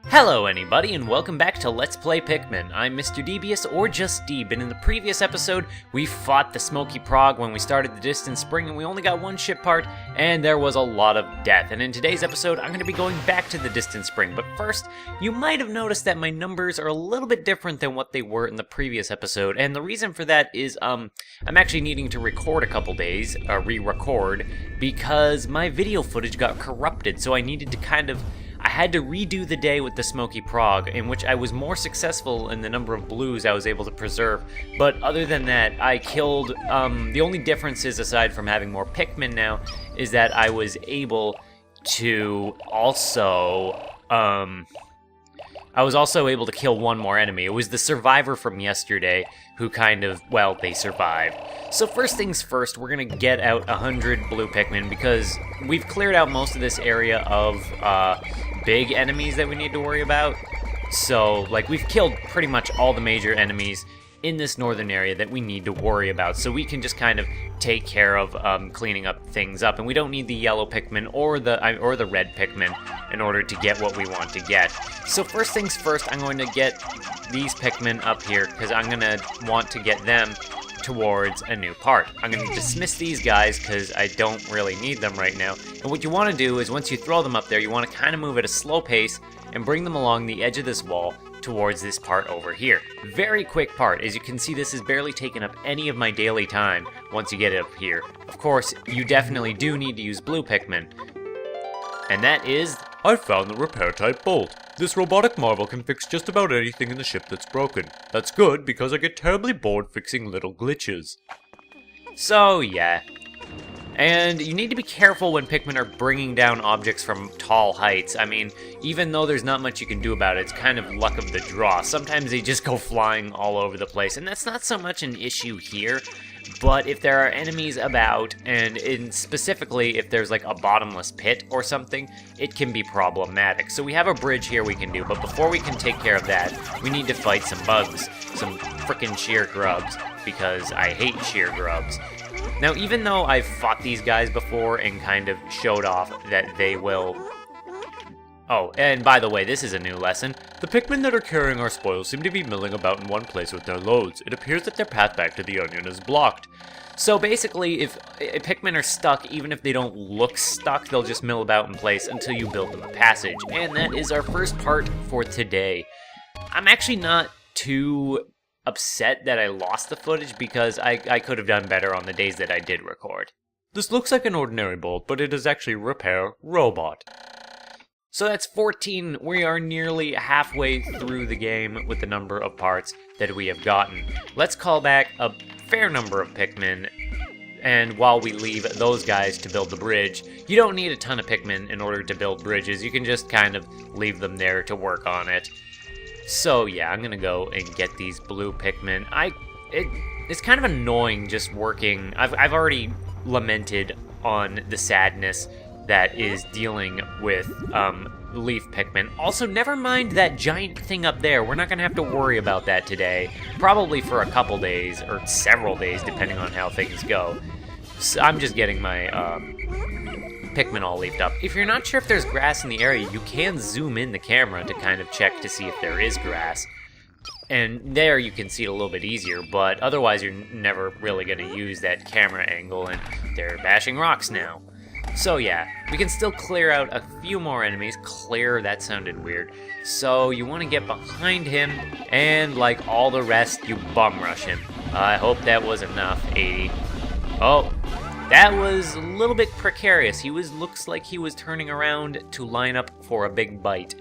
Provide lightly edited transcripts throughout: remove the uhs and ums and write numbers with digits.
Hello anybody, and welcome back to Let's Play Pikmin. I'm Mr. Devious, or just Deeb, and in the previous episode, we fought the Smoky Prog when we started the Distant Spring, and we only got one ship part, and there was a lot of death. And in today's episode, I'm going to be going back to the Distant Spring, but first, you might have noticed that my numbers are a little bit different than what they were in the previous episode, and the reason for that is, I'm actually needing to record a couple days, re-record, because my video footage got corrupted, so I needed to I had to redo the day with the Smoky Prog, in which I was more successful in the number of blues I was able to preserve, but other than that, I killed, the only differences aside from having more Pikmin now, is that I was able to also, able to kill one more enemy. It was the survivor from yesterday who they survived. So first things first, we're gonna get out 100 blue Pikmin because we've cleared out most of this area of, big enemies that we need to worry about. So, we've killed pretty much all the major enemies in this northern area that we need to worry about. So we can just kind of take care of cleaning up things up. And we don't need the yellow Pikmin or the red Pikmin in order to get what we want to get. So first things first, I'm going to get these Pikmin up here because I'm going to want to get them towards a new part. I'm going to dismiss these guys because I don't really need them right now. And what you want to do is once you throw them up there, you want to kind of move at a slow pace and bring them along the edge of this wall towards this part over here. Very quick part. As you can see, this has barely taken up any of my daily time once you get it up here. Of course, you definitely do need to use blue Pikmin. And that is... I found the repair type bolt. This robotic marvel can fix just about anything in the ship that's broken. That's good because I get terribly bored fixing little glitches. So yeah. And you need to be careful when Pikmin are bringing down objects from tall heights. I mean, even though there's not much you can do about it, it's kind of luck of the draw. Sometimes they just go flying all over the place, and that's not so much an issue here. But if there are enemies about, and specifically if there's like a bottomless pit or something, it can be problematic. So we have a bridge here we can do, but before we can take care of that, we need to fight some bugs, some frickin' sheer grubs, because I hate sheer grubs. Now, even though I've fought these guys before and kind of showed off that they will... Oh, and by the way, this is a new lesson. The Pikmin that are carrying our spoils seem to be milling about in one place with their loads. It appears that their path back to the onion is blocked. So basically, if Pikmin are stuck, even if they don't look stuck, they'll just mill about in place until you build them a passage. And that is our first part for today. I'm actually not too upset that I lost the footage because I could have done better on the days that I did record. This looks like an ordinary bolt, but it is actually a repair robot. So that's 14. We are nearly halfway through the game with the number of parts that we have gotten. Let's call back a fair number of Pikmin, and while we leave those guys to build the bridge, you don't need a ton of Pikmin in order to build bridges. You can just kind of leave them there to work on it. So yeah, I'm gonna go and get these blue Pikmin. It's kind of annoying just working. I've already lamented on the sadness that is dealing with leaf Pikmin. Also, never mind that giant thing up there. We're not going to have to worry about that today. Probably for a couple days, or several days, depending on how things go. So I'm just getting my Pikmin all leafed up. If you're not sure if there's grass in the area, you can zoom in the camera to kind of check to see if there is grass. And there you can see it a little bit easier, but otherwise you're never really going to use that camera angle, and they're bashing rocks now. So yeah, we can still clear out a few more enemies. Clear, that sounded weird. So you want to get behind him, and like all the rest, you bum rush him. I hope that was enough, 80. Oh, that was a little bit precarious. Looks like he was turning around to line up for a big bite.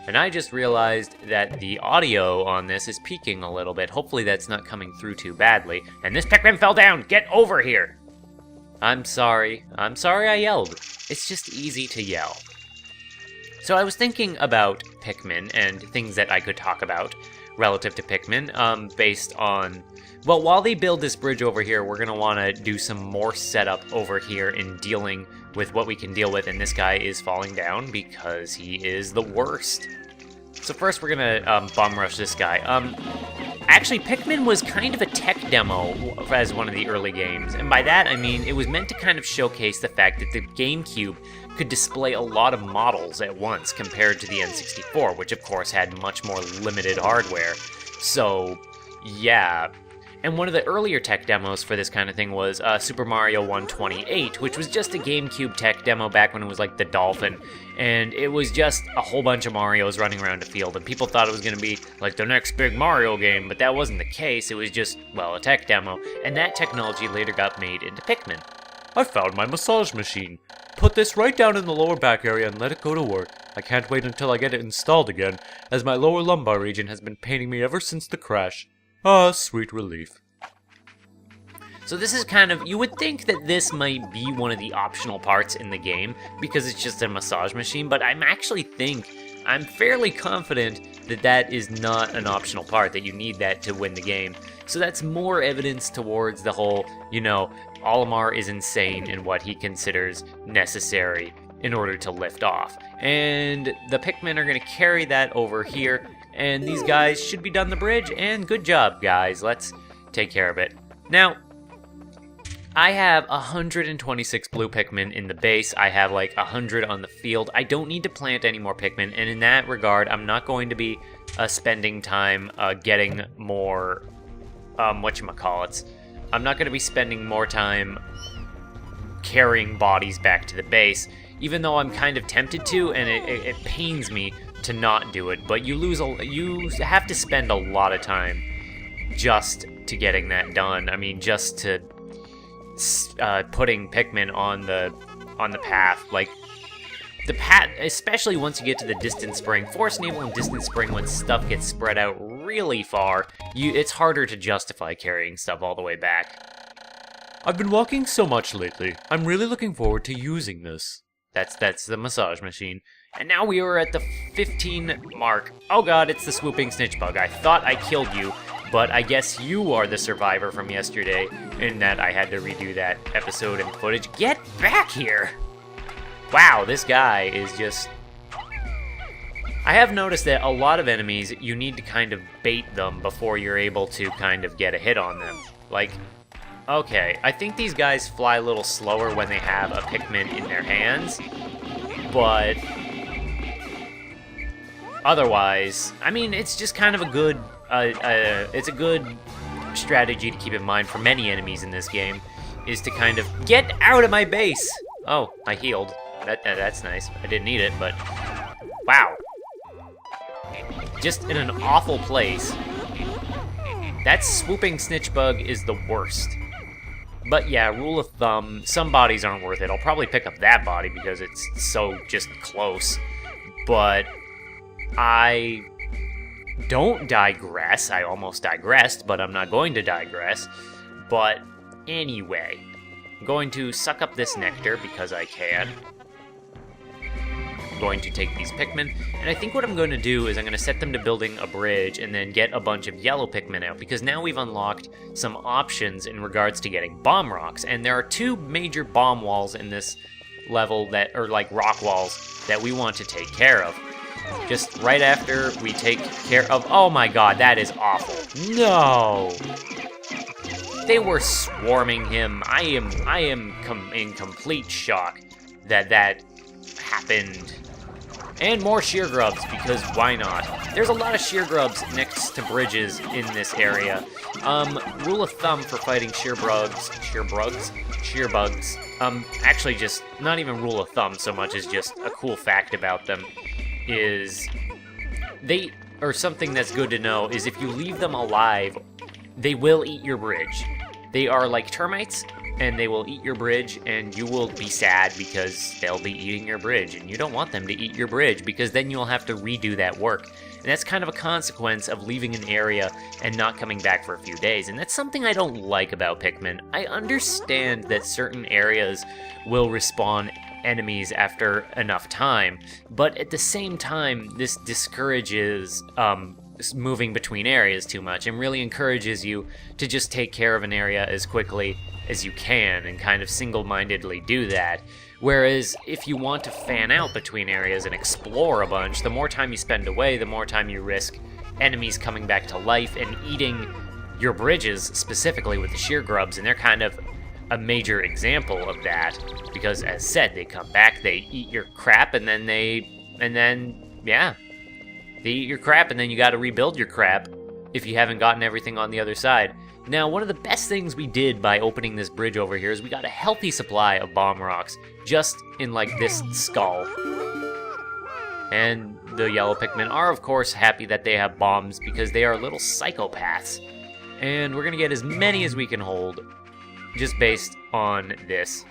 And I just realized that the audio on this is peaking a little bit. Hopefully that's not coming through too badly. And this Pikmin fell down! Get over here! I'm sorry I yelled. It's just easy to yell. So I was thinking about Pikmin and things that I could talk about relative to Pikmin, based on... Well, while they build this bridge over here, we're going to want to do some more setup over here in dealing with what we can deal with, and this guy is falling down because he is the worst. So first we're going to bum rush this guy. Actually, Pikmin was kind of a tech demo as one of the early games, and by that I mean it was meant to kind of showcase the fact that the GameCube could display a lot of models at once compared to the N64, which of course had much more limited hardware. So, yeah. And one of the earlier tech demos for this kind of thing was Super Mario 128, which was just a GameCube tech demo back when it was like the Dolphin. And it was just a whole bunch of Marios running around a field, and people thought it was going to be like the next big Mario game, but that wasn't the case. It was just, well, a tech demo. And that technology later got made into Pikmin. I found my massage machine. Put this right down in the lower back area and let it go to work. I can't wait until I get it installed again, as my lower lumbar region has been paining me ever since the crash. Ah, sweet relief. So this is kind of, you would think that this might be one of the optional parts in the game, because it's just a massage machine, but I'm fairly confident that that is not an optional part, that you need that to win the game. So that's more evidence towards the whole, Olimar is insane in what he considers necessary in order to lift off. And the Pikmin are going to carry that over here, and these guys should be done the bridge, and good job, guys. Let's take care of it. Now, I have 126 blue Pikmin in the base. I have like 100 on the field. I don't need to plant any more Pikmin, and in that regard, I'm not going to be spending time getting more, whatchamacallits. I'm not going to be spending more time carrying bodies back to the base, even though I'm kind of tempted to, and it pains me to not do it, but you have to spend a lot of time just to getting that done. I mean, just to putting Pikmin on the path, like the path, especially once you get to the distance spring, Force Naval and distance spring, when stuff gets spread out really far, it's harder to justify carrying stuff all the way back. I've been walking so much lately. I'm really looking forward to using this. That's the massage machine. And now we are at the 15 mark. Oh god, it's the swooping snitch bug. I thought I killed you, but I guess you are the survivor from yesterday, in that I had to redo that episode and footage. Get back here! Wow, this guy is just... I have noticed that a lot of enemies, you need to kind of bait them before you're able to kind of get a hit on them. Like, okay, I think these guys fly a little slower when they have a Pikmin in their hands, but otherwise, I mean, it's just kind of a good, it's a good strategy to keep in mind for many enemies in this game, is to kind of get out of my base. Oh, I healed. That's nice. I didn't need it, but wow. Just in an awful place. That swooping snitch bug is the worst. But yeah, rule of thumb, some bodies aren't worth it. I'll probably pick up that body because it's so just close. But I don't digress. I almost digressed, but I'm not going to digress. But anyway, I'm going to suck up this nectar because I can. I'm going to take these Pikmin, and I think what I'm going to do is I'm going to set them to building a bridge and then get a bunch of yellow Pikmin out, because now we've unlocked some options in regards to getting bomb rocks, and there are two major bomb walls in this level that are like rock walls that we want to take care of. Just right after we take care of... Oh my god, that is awful. No! They were swarming him. I am in complete shock that that happened. And more sheer grubs, because why not? There's a lot of sheer grubs next to bridges in this area. Rule of thumb for fighting sheer bugs, actually just not even rule of thumb so much as just a cool fact about them, is something that's good to know, is if you leave them alive, they will eat your bridge. They are like termites, and they will eat your bridge, and you will be sad because they'll be eating your bridge, and you don't want them to eat your bridge, because then you'll have to redo that work. And that's kind of a consequence of leaving an area and not coming back for a few days, and that's something I don't like about Pikmin. I understand that certain areas will respawn enemies after enough time, but at the same time, this discourages moving between areas too much, and really encourages you to just take care of an area as quickly as you can and kind of single-mindedly do that. Whereas if you want to fan out between areas and explore a bunch, the more time you spend away, the more time you risk enemies coming back to life and eating your bridges, specifically with the sheer grubs, and they're kind of a major example of that, because as said, they come back, they eat your crap, and then they eat your crap, and then you gotta rebuild your crap if you haven't gotten everything on the other side. Now, one of the best things we did by opening this bridge over here is we got a healthy supply of bomb rocks, just in like this skull. And the yellow Pikmin are, of course, happy that they have bombs because they are little psychopaths. And we're gonna get as many as we can hold, just based on this.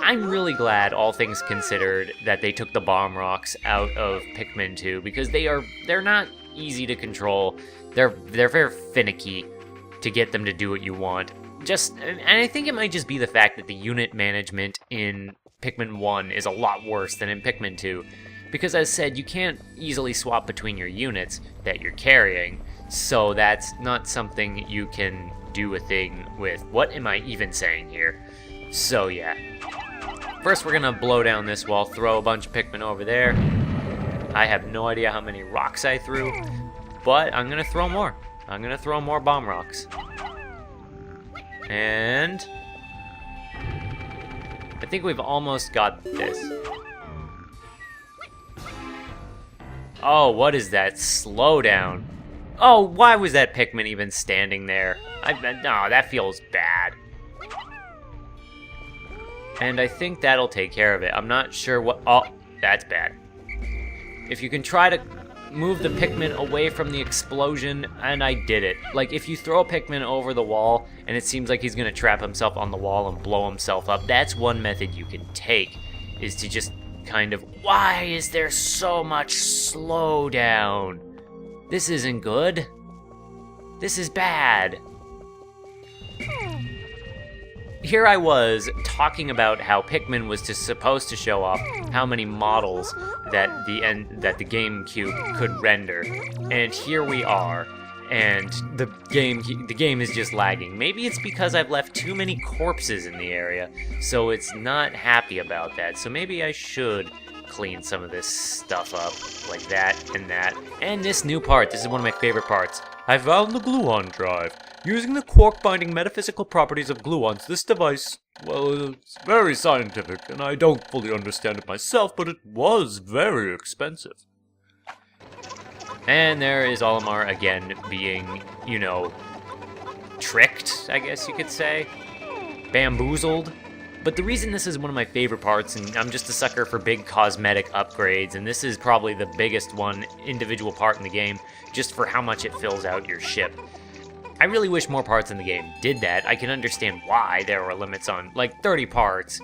I'm really glad, all things considered, that they took the bomb rocks out of Pikmin 2 because they're not easy to control. They're very finicky to get them to do what you want. And I think it might just be the fact that the unit management in Pikmin 1 is a lot worse than in Pikmin 2. Because as said, you can't easily swap between your units that you're carrying, so that's not something you can do a thing with. What am I even saying here? So yeah. First we're gonna blow down this wall, throw a bunch of Pikmin over there. I have no idea how many rocks I threw, but I'm gonna throw more. I'm gonna throw more bomb rocks. And I think we've almost got this. Oh, what is that? Slow down. Oh, why was that Pikmin even standing there? No, that feels bad. And I think that'll take care of it. I'm not sure what... Oh, that's bad. If you can try to move the Pikmin away from the explosion, and I did it. Like, if you throw a Pikmin over the wall, and it seems like he's gonna trap himself on the wall and blow himself up, that's one method you can take, is to just kind of... Why is there so much slowdown? This isn't good. This is bad. Here I was talking about how Pikmin was supposed to show off how many models that the GameCube could render, and here we are, and the game is just lagging. Maybe it's because I've left too many corpses in the area, so it's not happy about that. So maybe I should clean some of this stuff up, like that and that. And this new part, this is one of my favorite parts. I found the gluon drive. Using the quark-binding metaphysical properties of gluons, this device, well, it's very scientific, and I don't fully understand it myself, but it was very expensive. And there is Olimar again being, you know, tricked, I guess you could say. Bamboozled. But the reason this is one of my favorite parts, and I'm just a sucker for big cosmetic upgrades, and this is probably the biggest one individual part in the game, just for how much it fills out your ship. I really wish more parts in the game did that. I can understand why there were limits on, like, 30 parts.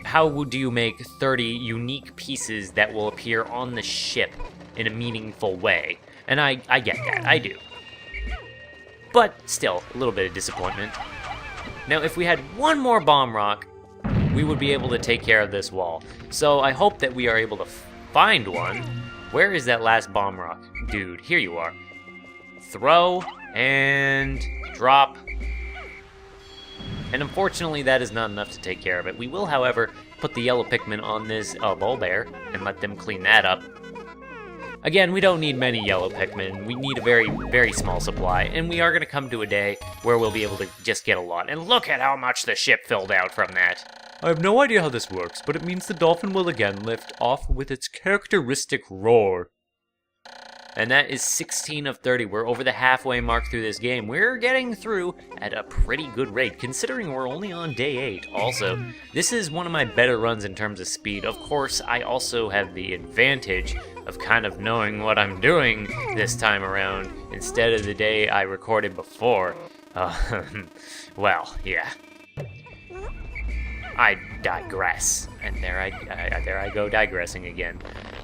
How do you make 30 unique pieces that will appear on the ship in a meaningful way? And I get that, I do. But still, a little bit of disappointment. Now, if we had one more bomb rock, we would be able to take care of this wall. So I hope that we are able to find one. Where is that last bomb rock? Dude, here you are. Throw and drop. And unfortunately, that is not enough to take care of it. We will, however, put the yellow Pikmin on this ball bear and let them clean that up. Again, we don't need many yellow Pikmin. We need a very, very small supply, and we are going to come to a day where we'll be able to just get a lot. And look at how much the ship filled out from that. I have no idea how this works, but it means the dolphin will again lift off with its characteristic roar. And that is 16 of 30. We're over the halfway mark through this game. We're getting through at a pretty good rate, considering we're only on day 8. Also, this is one of my better runs in terms of speed. Of course, I also have the advantage of kind of knowing what I'm doing this time around, instead of the day I recorded before. Well, yeah. I digress. And there I go digressing again.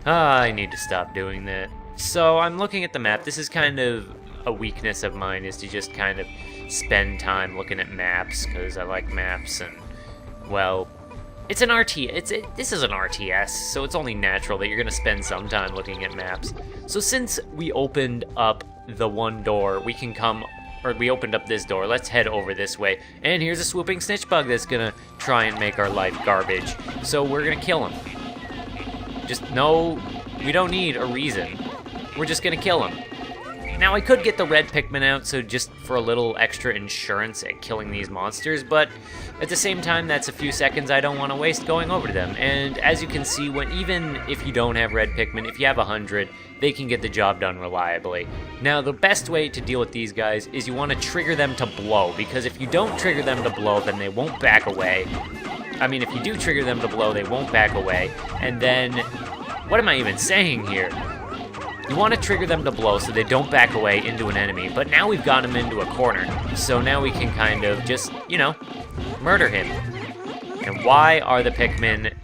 I need to stop doing that. So I'm looking at the map. This is kind of a weakness of mine, is to just kind of spend time looking at maps, because I like maps, and, well, it's an this is an RTS, so it's only natural that you're going to spend some time looking at maps. So since we opened up the one door, we opened up this door, let's head over this way, and here's a swooping snitch bug that's going to try and make our life garbage. So we're going to kill him. We don't need a reason. We're just gonna kill him. Now, I could get the red Pikmin out, so just for a little extra insurance at killing these monsters, but at the same time, that's a few seconds I don't want to waste going over to them. And as you can see, even if you don't have red Pikmin, if you have 100, they can get the job done reliably. Now, the best way to deal with these guys is you want to trigger them to blow, because if you don't trigger them to blow, then they won't back away. I mean, if you do trigger them to blow, they won't back away, and then... what am I even saying here? You want to trigger them to blow so they don't back away into an enemy, but now we've got him into a corner, so now we can kind of just, you know, murder him. And why are the Pikmin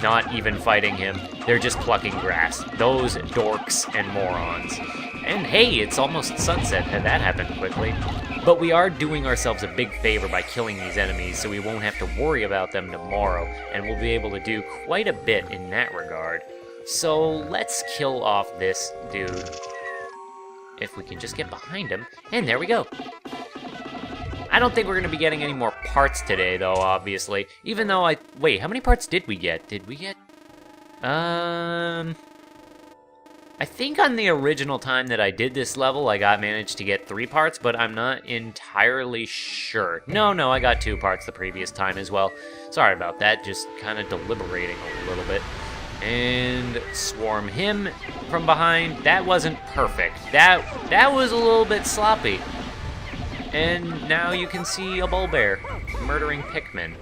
not even fighting him? They're just plucking grass. Those dorks and morons. And hey, it's almost sunset, and that happened quickly. But we are doing ourselves a big favor by killing these enemies, so we won't have to worry about them tomorrow, and we'll be able to do quite a bit in that regard. So let's kill off this dude. If we can just get behind him. And there we go. I don't think we're going to be getting any more parts today, though, obviously. Even though wait, how many parts did we get? Did we get... I think on the original time that I did this level, I managed to get 3 parts, but I'm not entirely sure. No, I got 2 parts the previous time as well. Sorry about that, just kind of deliberating a little bit. And swarm him from behind. That wasn't perfect. That was a little bit sloppy. And now you can see a Bulbear murdering Pikmin.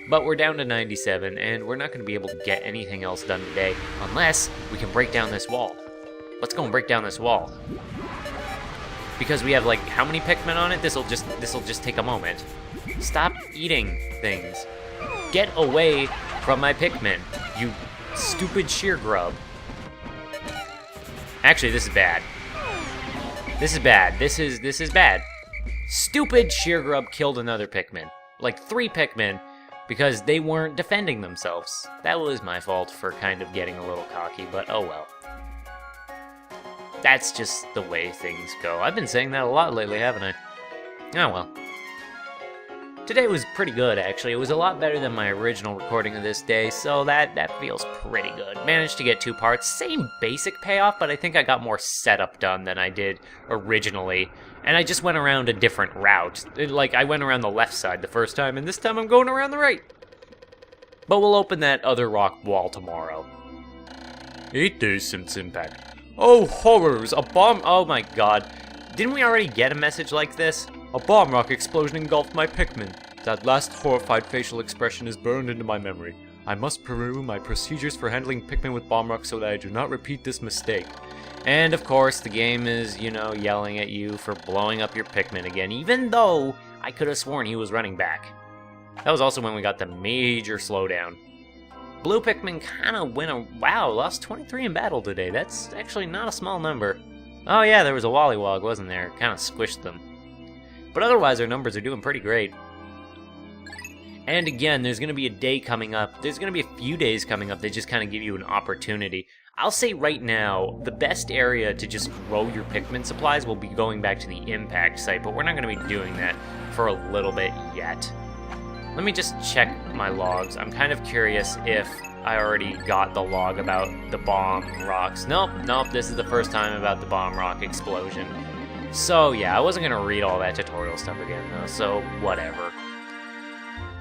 But we're down to 97, and we're not going to be able to get anything else done today unless we can break down this wall. Let's go and break down this wall. Because we have, like, how many Pikmin on it? This'll just take a moment. Stop eating things. Get away from my Pikmin, you stupid sheer grub. Actually, this is bad. This is bad. This is bad. Stupid sheer grub killed another Pikmin. Like 3 Pikmin, because they weren't defending themselves. That was my fault for kind of getting a little cocky, but oh well. That's just the way things go. I've been saying that a lot lately, haven't I? Oh well. Today was pretty good, actually. It was a lot better than my original recording of this day, so that feels pretty good. Managed to get 2 parts. Same basic payoff, but I think I got more setup done than I did originally. And I just went around a different route. Like, I went around the left side the first time, and this time I'm going around the right. But we'll open that other rock wall tomorrow. 8 days since impact. Oh, horrors! A bomb... Oh my god. Didn't we already get a message like this? A bomb rock explosion engulfed my Pikmin. That last horrified facial expression is burned into my memory. I must review my procedures for handling Pikmin with bomb rocks so that I do not repeat this mistake. And of course, the game is, you know, yelling at you for blowing up your Pikmin again, even though I could have sworn he was running back. That was also when we got the major slowdown. Blue Pikmin kind of lost 23 in battle today. That's actually not a small number. Oh yeah, there was a Wollywog, wasn't there? Kind of squished them. But otherwise, our numbers are doing pretty great. And again, there's going to be a day coming up. There's going to be a few days coming up that just kind of give you an opportunity. I'll say right now, the best area to just grow your Pikmin supplies will be going back to the impact site, but we're not going to be doing that for a little bit yet. Let me just check my logs. I'm kind of curious if I already got the log about the bomb rocks. Nope, this is the first time about the bomb rock explosion. So yeah, I wasn't going to read all that tutorial stuff again though, so whatever.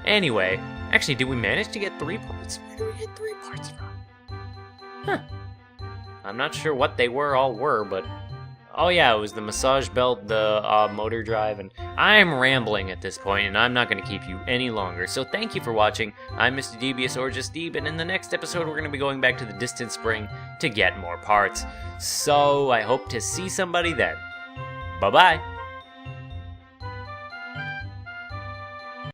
Anyway, actually, did we manage to get 3 parts? Where did we get 3 parts from? Huh. I'm not sure what they all were, but... Oh yeah, it was the massage belt, the motor drive, and I'm rambling at this point, and I'm not going to keep you any longer. So thank you for watching. I'm Mr. Devious or just Deeb, and in the next episode we're going to be going back to the distant spring to get more parts. So I hope to see somebody then. Bye-bye!